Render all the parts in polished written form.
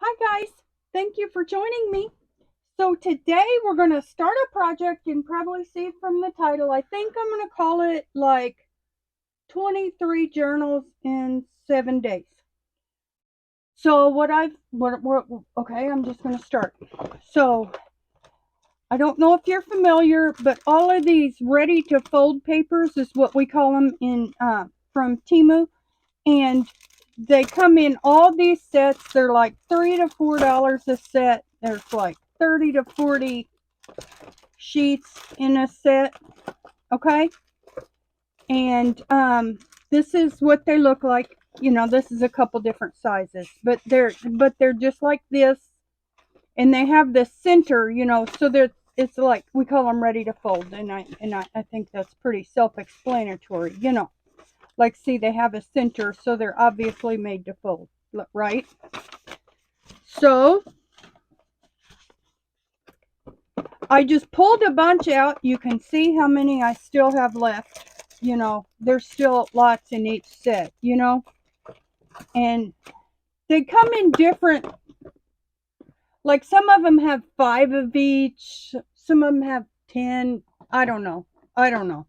Hi guys, thank you for joining me. So today we're going to start a project and probably see from the title. I think I'm going to call it like 23 journals in 7 days. So okay, I'm just going to start. So I don't know if you're familiar, but all of these ready to fold papers is what we call them in from Temu, and they come in all these sets. They're like $3 to $4 a set. There's like 30 to 40 sheets in a set. Okay, and this is what they look like. This is a couple different sizes, but they're just like this, and they have the center. So they're it's like we call them ready to fold, and I think that's pretty self-explanatory. Like, see, they have a center, so they're obviously made to fold, right? So I just pulled a bunch out. You can see how many I still have left. There's still lots in each set, and they come in different, like some of them have 5 of each, some of them have 10. I don't know. I don't know.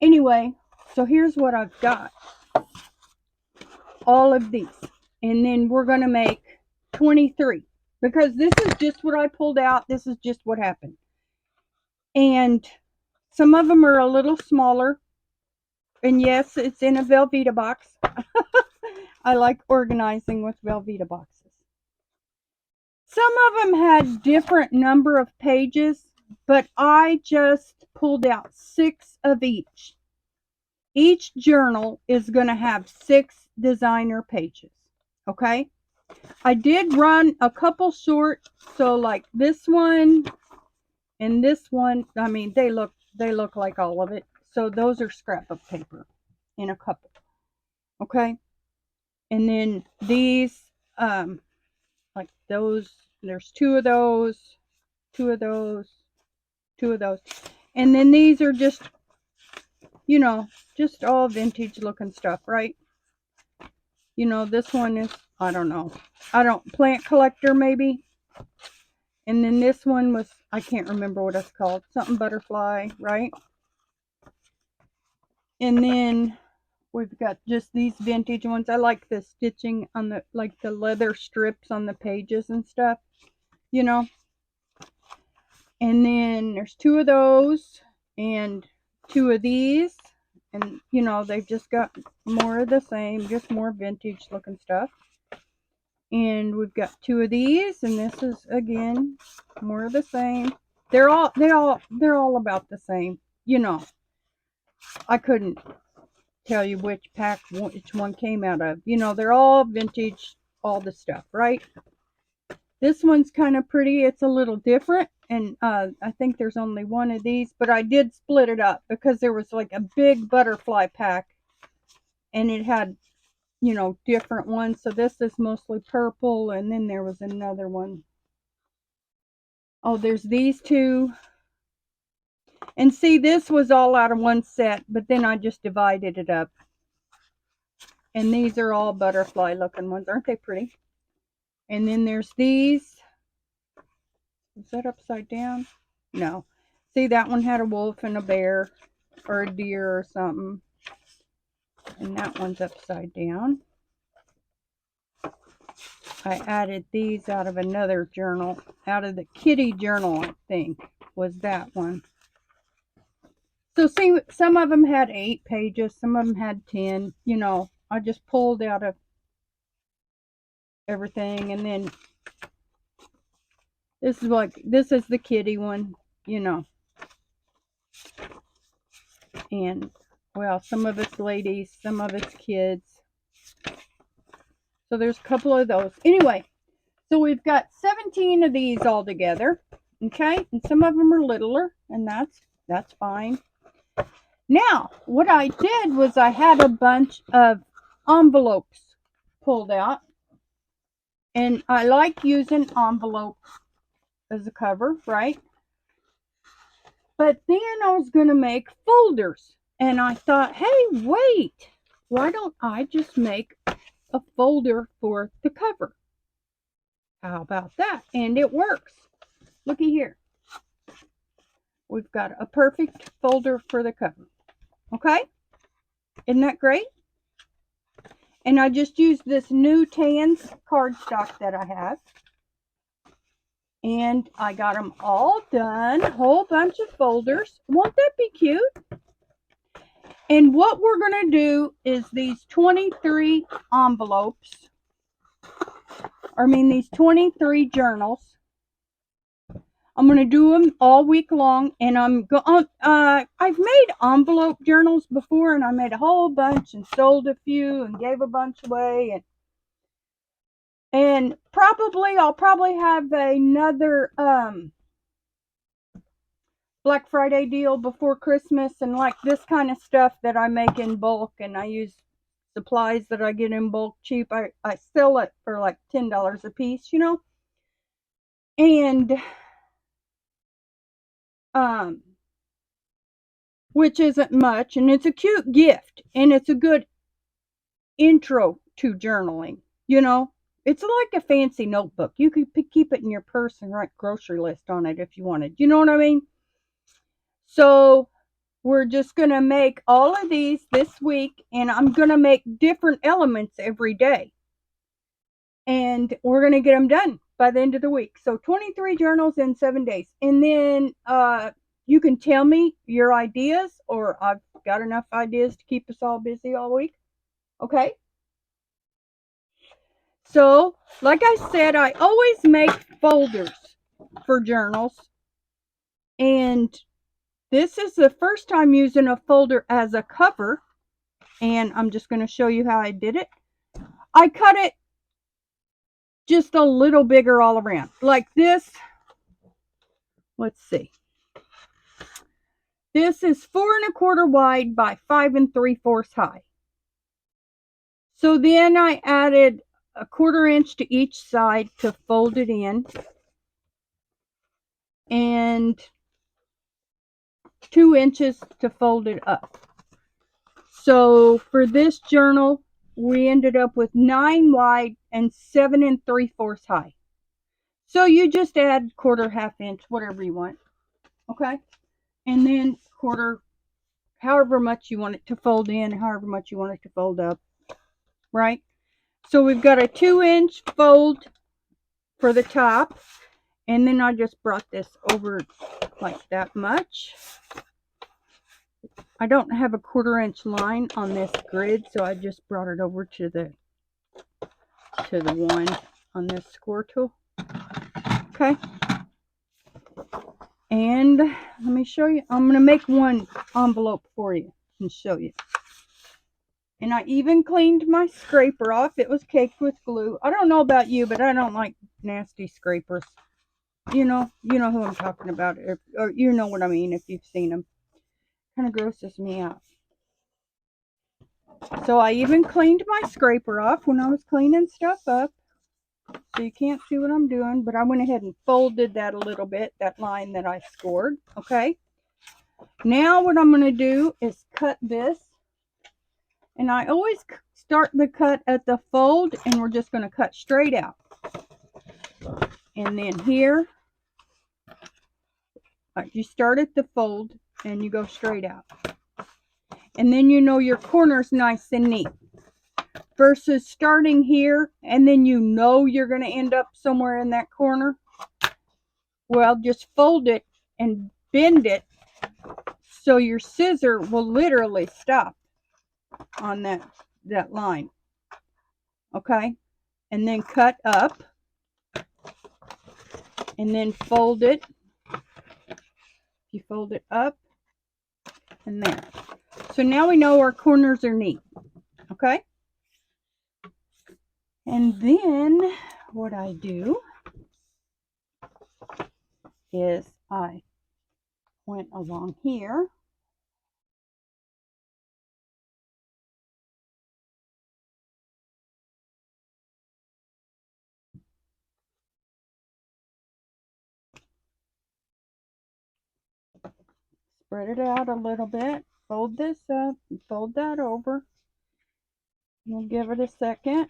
Anyway, so here's what I've got. All of these. And then we're going to make 23 because this is just what I pulled out. This is just what happened. And some of them are a little smaller. And yes, it's in a Velveeta box. I like organizing with Velveeta boxes. Some of them had different number of pages, but I just pulled out 6 of each. Each journal is going to have 6 designer pages. Okay? I did run a couple short, so like this one and this one, I mean, they look like all of it. So those are scrapbook paper in a couple. Okay? And then these, like those, there's 2 of those, 2 of those, 2 of those. And then these are you know, just all vintage looking stuff, right? This one is, I don't know. Plant collector maybe. And then this one was, I can't remember what it's called. Something butterfly, right? And then we've got just these vintage ones. I like the stitching on like the leather strips on the pages and stuff, you know. And then there's 2 of those and 2 of these. And, they've just got more of the same, just more vintage looking stuff. And we've got 2 of these, and this is again more of the same. They're all about the same. I couldn't tell you which pack which one came out of. They're all vintage, all the stuff, right? This one's kind of pretty. It's a little different, and I think there's only one of these, but I did split it up because there was like a big butterfly pack, and it had different ones. So this is mostly purple, and then there was another one. Oh, there's these 2. And see, this was all out of one set, but then I just divided it up. And these are all butterfly looking ones. Aren't they pretty? And then there's these. Is that upside down? No. See, that one had a wolf and a bear or a deer or something. And that one's upside down. I added these out of another journal, out of the kitty journal, I think, was that one. So see, some of them had 8 pages, some of them had 10. I just pulled out of everything, and then this is the kitty one, you know. And well, some of it's ladies, some of it's kids. So there's a couple of those. Anyway, so we've got 17 of these all together. Okay, and some of them are littler, and that's fine. Now, what I did was I had a bunch of envelopes pulled out, and I like using envelopes as a cover, right? But then I was going to make folders, and I thought, hey, wait, why don't I just make a folder for the cover? How about that? And it works. Looky here. We've got a perfect folder for the cover. Okay? Isn't that great? And I just used this new Tans cardstock that I have. And I got them all done. A whole bunch of folders. Won't that be cute? And what we're going to do is these 23 envelopes. These 23 journals. I'm going to do them all week long, and I've made envelope journals before, and I made a whole bunch and sold a few and gave a bunch away, and I'll probably have another Black Friday deal before Christmas, and like this kind of stuff that I make in bulk, and I use supplies that I get in bulk cheap. I sell it for like $10 a piece, and which isn't much, and it's a cute gift, and it's a good intro to journaling. It's like a fancy notebook. You could keep it in your purse and write grocery list on it if you wanted. You know what I mean? So we're just going to make all of these this week, and I'm going to make different elements every day, and we're going to get them done by the end of the week. So 23 journals in 7 days. And then you can tell me your ideas, or I've got enough ideas to keep us all busy all week. Okay? So, like I said, I always make folders for journals. And this is the first time using a folder as a cover. And I'm just going to show you how I did it. I cut it just a little bigger all around. Like this. Let's see. This is 4 1/4 wide by 5 3/4 high. So then I added a 1/4 inch to each side to fold it in, and 2 inches to fold it up. So for this journal, we ended up with 9 wide and 7 3/4 high. So you just add 1/4, 1/2 inch, whatever you want. Okay? And then 1/4, however much you want it to fold in, however much you want it to fold up. Right? So we've got a 2 inch fold for the top. And then I just brought this over like that much. I don't have a 1/4 inch line on this grid, so I just brought it over to the one on this score tool. Okay. And let me show you. I'm going to make one envelope for you and show you. And I even cleaned my scraper off. It was caked with glue. I don't know about you, but I don't like nasty scrapers. You know who I'm talking about, or you know what I mean if you've seen them. Kind of grosses me out. So I even cleaned my scraper off when I was cleaning stuff up. So you can't see what I'm doing, but I went ahead and folded that a little bit, that line that I scored. Okay. Now what I'm going to do is cut this. And I always start the cut at the fold, and we're just going to cut straight out. And then here, you start at the fold and you go straight out. And then your corner's nice and neat. Versus starting here and then you're going to end up somewhere in that corner. Well, just fold it and bend it so your scissor will literally stop on that line. Okay? And then cut up. And then fold it. You fold it up and there. So now we know our corners are neat. Okay? And then what I do is I went along here. Spread it out a little bit. Fold this up and fold that over. We'll give it a second.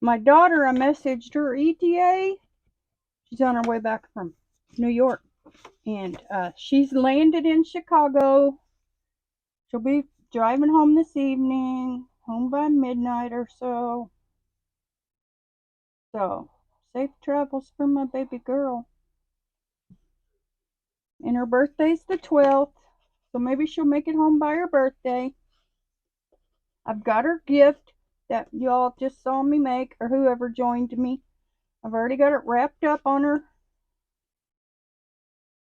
My daughter, I messaged her ETA. She's on her way back from New York. And she's landed in Chicago. She'll be driving home this evening, home by midnight or so. So, safe travels for my baby girl. And her birthday's the 12th, so maybe she'll make it home by her birthday. I've got her gift that y'all just saw me make, or whoever joined me. I've already got it wrapped up on her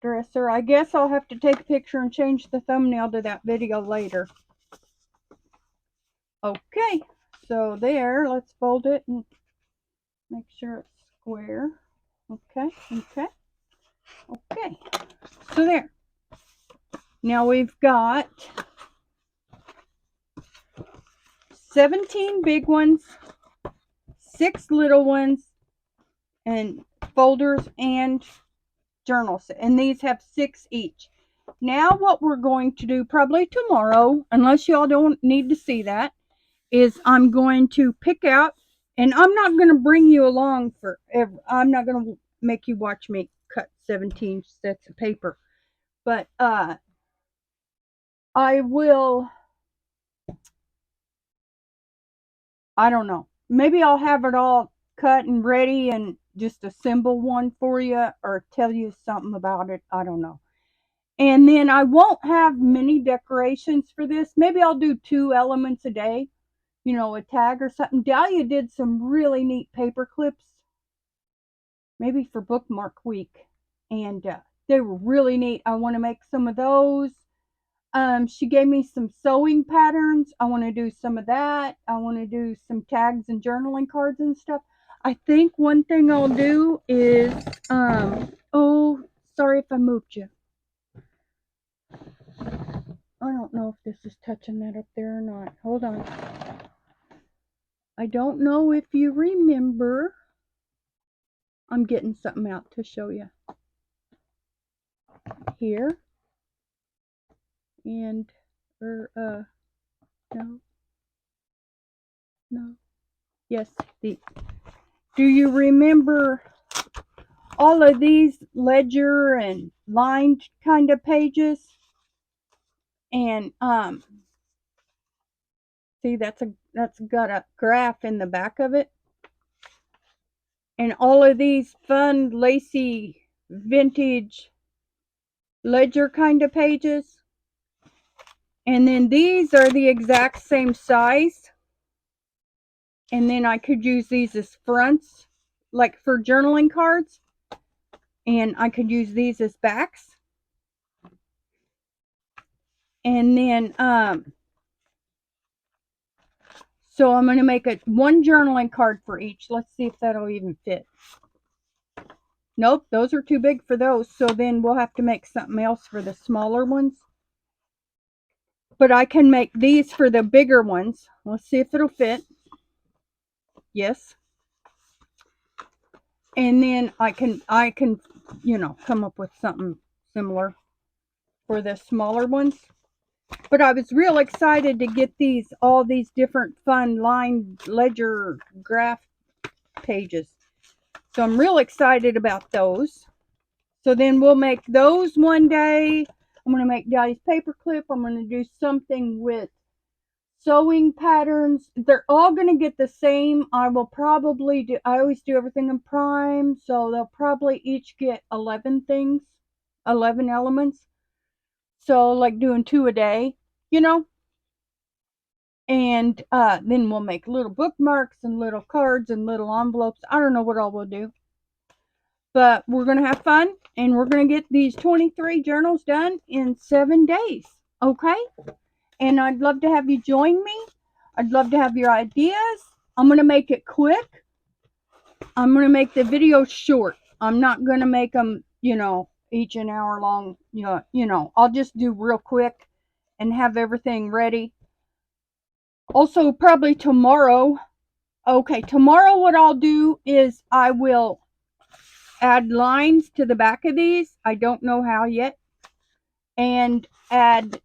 dresser. I guess I'll have to take a picture and change the thumbnail to that video later. Okay, so there, let's fold it and make sure it's square. Okay, okay, okay. So there. Now we've got 17 big ones, 6 little ones, and folders and journals. And these have 6 each. Now what we're going to do probably tomorrow, unless y'all don't need to see that, is I'm going to pick out, and I'm not going to bring you along forever. I'm not going to make you watch me cut 17 sets of paper. But I will, I don't know. Maybe I'll have it all cut and ready and just assemble one for you or tell you something about it. I don't know. And then I won't have many decorations for this. Maybe I'll do 2 elements a day, you know, a tag or something. Dahlia did some really neat paper clips, maybe for bookmark week. And they were really neat. I want to make some of those. She gave me some sewing patterns. I want to do some of that. I want to do some tags and journaling cards and stuff. I think one thing I'll do is, oh, sorry if I moved you. I don't know if this is touching that up there or not. Hold on. I don't know if you remember. I'm getting something out to show you. Here. And, no. No. Yes, the. Do you remember all of these ledger and lined kind of pages? And see, that's got a graph in the back of it. And all of these fun, lacy, vintage ledger kind of pages. And then these are the exact same size. And then I could use these as fronts, like for journaling cards. And I could use these as backs. And then, so I'm going to make one journaling card for each. Let's see if that'll even fit. Nope, those are too big for those. So then we'll have to make something else for the smaller ones. But I can make these for the bigger ones. Let's see if it'll fit. Yes. And then I can, you know, come up with something similar for the smaller ones. But I was real excited to get all these different fun lined ledger graph pages. So I'm real excited about those. So then we'll make those one day. I'm going to make Daddy's paperclip. I'm going to do something with sewing patterns. They're all going to get the same. I will probably do, I always do everything in prime. So they'll probably each get 11 things, 11 elements. So like doing 2 a day, you know. And then we'll make little bookmarks and little cards and little envelopes. I don't know what all we'll do. But we're going to have fun, and we're going to get these 23 journals done in 7 days. Okay? And I'd love to have you join me. I'd love to have your ideas. I'm going to make it quick. I'm going to make the videos short. I'm not going to make them, you know, each an hour long. You know, I'll just do real quick and have everything ready. Also, probably tomorrow. Okay, tomorrow what I'll do is I will add lines to the back of these. I don't know how yet. And add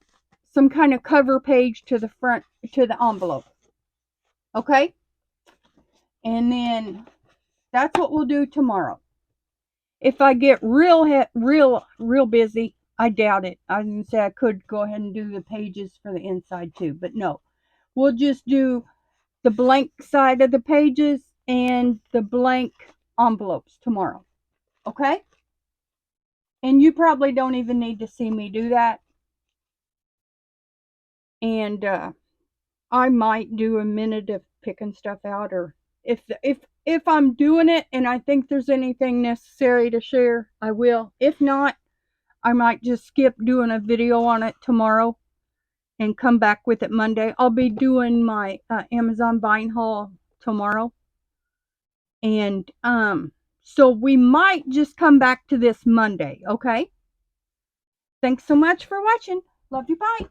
some kind of cover page to the front, to the envelope. Okay? And then that's what we'll do tomorrow. If I get real busy, I doubt it. I was gonna say I could go ahead and do the pages for the inside too, but no. We'll just do the blank side of the pages and the blank envelopes tomorrow. Okay? And you probably don't even need to see me do that. And I might do a minute of picking stuff out, or if I'm doing it and I think there's anything necessary to share, I will. If not, I might just skip doing a video on it tomorrow and come back with it Monday. I'll be doing my Amazon buying haul tomorrow. And so we might just come back to this Monday, okay? Thanks so much for watching. Love you, bye.